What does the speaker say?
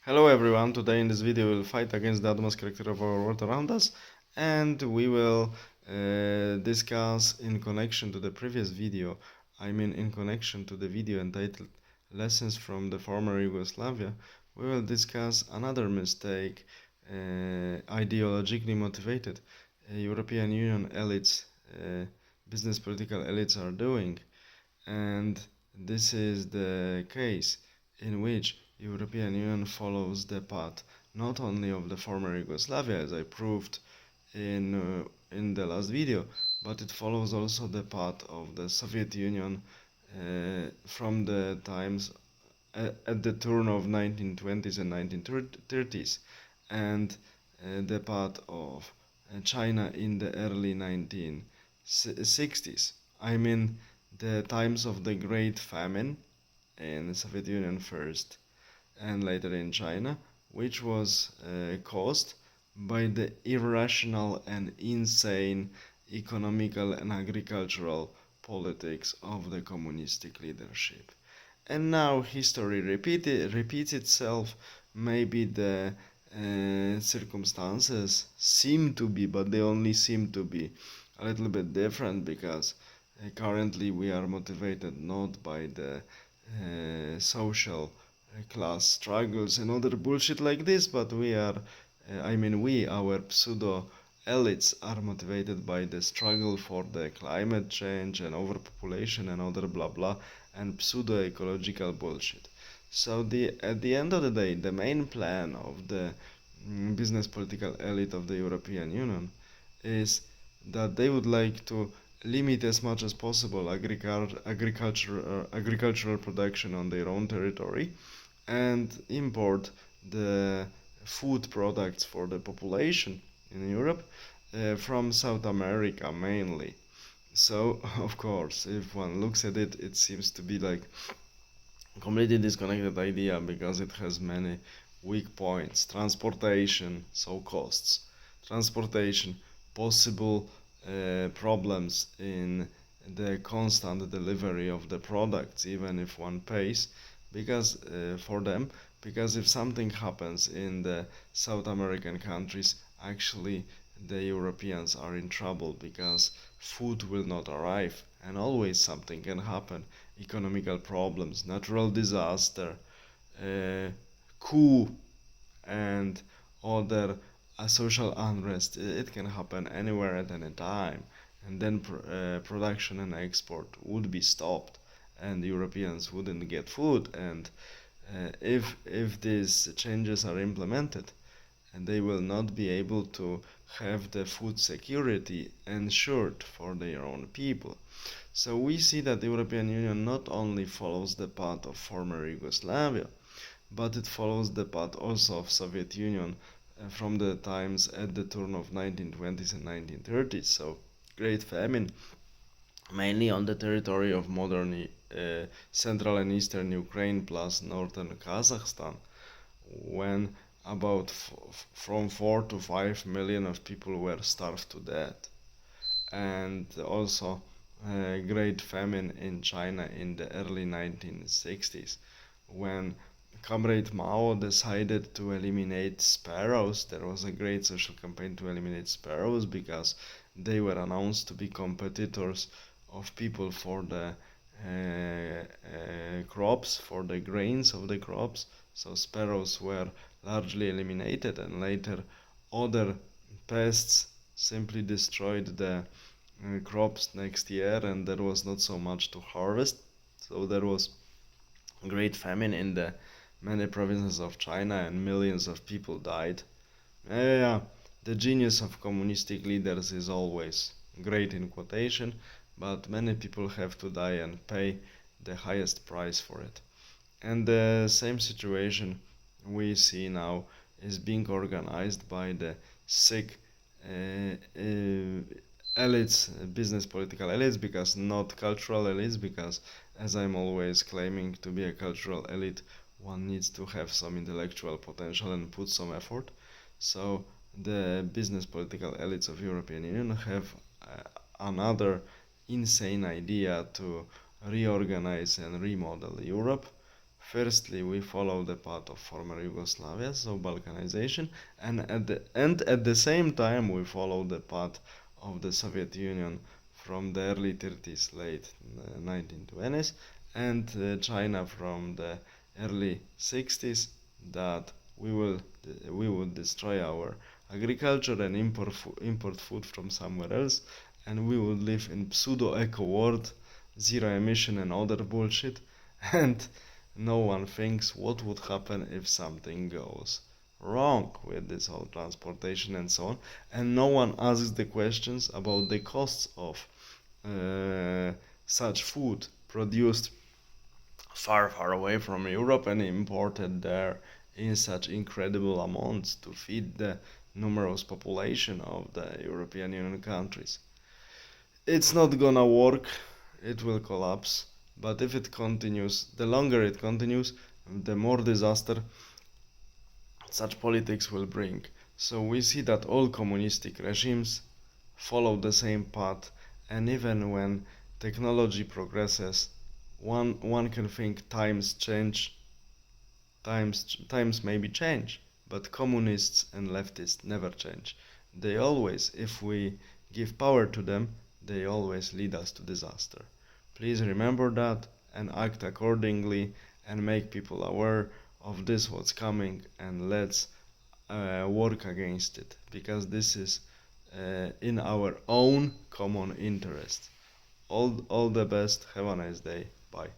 Hello everyone, today in this video we'll fight against the utmost character of our world around us, and we will discuss in connection to the previous video, in connection to the video entitled Lessons from the Former Yugoslavia, we will discuss another mistake ideologically motivated European Union elites, business political elites are doing, and this is the case in which European Union follows the path not only of the former Yugoslavia, as I proved in the last video, but it follows also the path of the Soviet Union from the times at the turn of 1920s and 1930s, and the path of China in the early 1960s. The times of the Great Famine in the Soviet Union first and later in China, which was caused by the irrational and insane economical and agricultural politics of the communistic leadership. And now history repeats itself. Maybe the circumstances seem to be, but they only seem to be a little bit different, because currently we are motivated not by the social class struggles and other bullshit like this, but our pseudo elites are motivated by the struggle for the climate change and overpopulation and other blah blah and pseudo ecological bullshit. So at the end of the day, the main plan of the business political elite of the European Union is that they would like to limit as much as possible agricultural production on their own territory and import the food products for the population in Europe from South America mainly. So, of course, if one looks at it, it seems to be like a completely disconnected idea, because it has many weak points. Transportation, so costs. Transportation, possible problems in the constant delivery of the products, even if one pays, because for them, because if something happens in the South American countries, actually the Europeans are in trouble, because food will not arrive, and always something can happen. Economical problems, natural disaster, coup, and other social unrest. It can happen anywhere at any time, and then production and export would be stopped, and Europeans wouldn't get food. And if these changes are implemented, and they will not be able to have the food security ensured for their own people. So we see that the European Union not only follows the path of former Yugoslavia, but it follows the path also of Soviet Union from the times at the turn of 1920s and 1930s. So Great Famine, mainly on the territory of modern central and eastern Ukraine plus northern Kazakhstan, when about from 4 to 5 million of people were starved to death. And also Great Famine in China in the early 1960s, when Comrade Mao decided to eliminate sparrows. There was a great social campaign to eliminate sparrows, because they were announced to be competitors of people for the crops, for the grains of the crops. So sparrows were largely eliminated, and later other pests simply destroyed the crops next year, and there was not so much to harvest. So there was great famine in the many provinces of China, and millions of people died. Yeah, the genius of communistic leaders is always great in quotation, but many people have to die and pay the highest price for it. And the same situation we see now is being organized by the sick elites, business political elites, because not cultural elites, because as I'm always claiming to be a cultural elite, one needs to have some intellectual potential and put some effort. So the business political elites of European Union have another insane idea to reorganize and remodel Europe. Firstly, we follow the path of former Yugoslavia, so Balkanization, and at the same time we follow the path of the Soviet Union from the early 30s, late 1920s, and China from the early 60s, that we would destroy our agriculture and import food from somewhere else, and we would live in pseudo eco world, zero emission and other bullshit, and no one thinks what would happen if something goes wrong with this whole transportation and so on, and no one asks the questions about the costs of uh, such food produced far, far away from Europe and imported there in such incredible amounts to feed the numerous population of the European Union countries. It's not gonna work, it will collapse, but if it continues, the longer it continues, the more disaster such politics will bring. So we see that all communistic regimes follow the same path, and even when technology progresses, one can think times maybe change, but communists and leftists never change. They always, if we give power to them, they always lead us to disaster. Please remember that and act accordingly and make people aware of this what's coming, and let's work against it, because this is in our own common interest. All the best. Have a nice day. Bye.